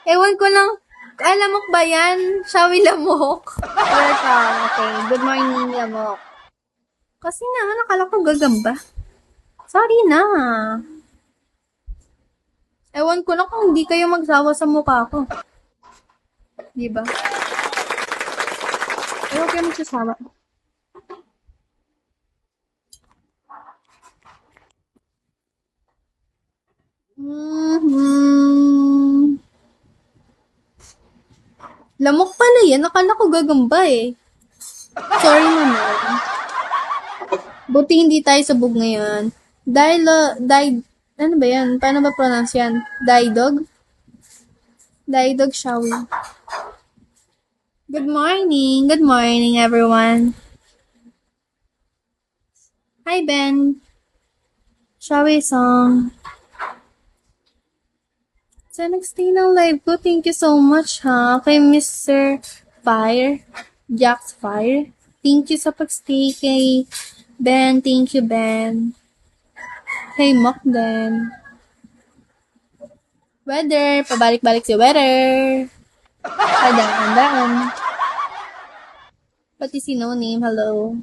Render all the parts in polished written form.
Ewan ko lang. Lamok ba yan? Shawi lamok. Welcome. Okay. Good morning, Lamok. Kasi naman, akala ko gagamba. Sorry na. Ewan ko lang kung hindi kayo magsawa sa mukha ko. Diba? Ewan kayo magsasawa. Lamok pala yan. Akala ko gagamba eh. Sorry naman. Buti hindi tayo sabog ngayon. Ano ba yan? Paano ba pronounce yan? Daidog? Daidog Shawi. Good morning. Good morning, everyone. Hi, Ben. Shawi song. Sa nag-stay ng live ko, thank you so much, ha? Kay Mr. Fire. Jax Fire. Thank you sa pag-stay kay Ben. Thank you, Ben. Kay Mokden. Weather. Pabalik-balik si weather. Handaan. Pati si No Name. Hello.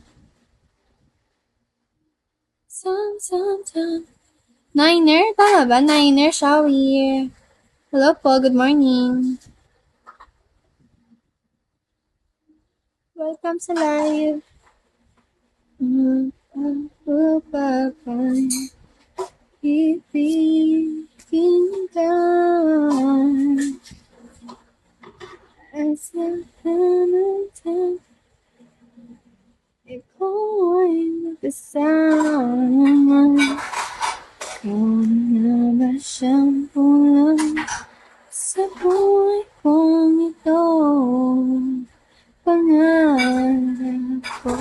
Niner? Tama ba? Niner, Shawi. Hello po. Good morning. Welcome sa live. Kung na ba siyang pulang sa buhay kong ito, pangarap ko.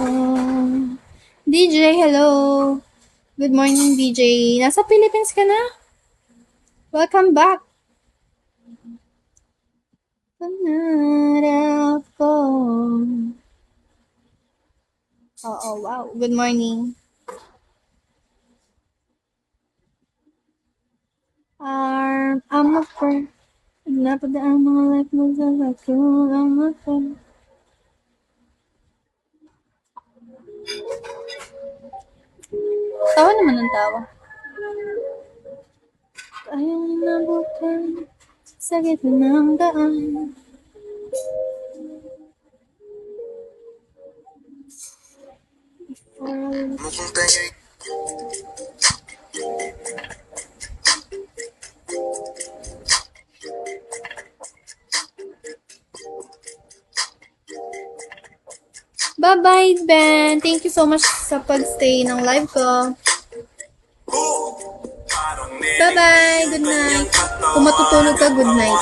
DJ, hello! Good morning, DJ. Nasa Philippines ka na? Welcome back! Pangarap ko. Oo, wow. Good morning. I'm a friend. Napadaan mga life mo sa ko. I'm a friend. Tawa naman ang tawa. Ayaw nabutan sa gitna ng daan. Bye-bye, Ben. Thank you so much sa pag-stay ng live ko. Bye-bye. Good night. Kung matutulog ka, good night.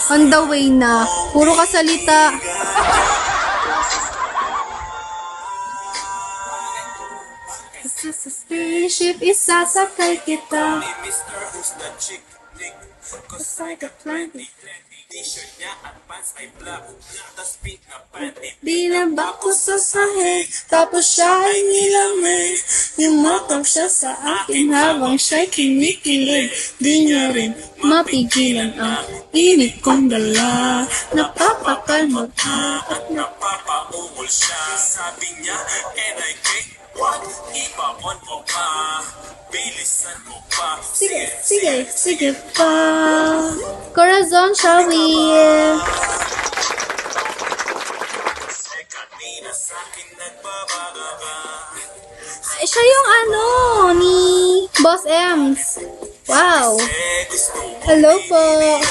On the way na. Puro kasalita. Sa spaceship, isasakay kita. Like a planet. Binaba ko sa sahig, tapos siya ay nilamig. Yumakap siya sa akin habang siya'y kinikilig. Di niya rin mapigilan ang init kong dala. Napapakalma ka at napapaumol siya. Sabi niya, and I get what? Iba-on mo pa, bilisan mo pa. Sige pa. Corazon, shall we? Siya yung ni Boss Ems. Wow. Hello po.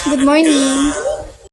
Good morning.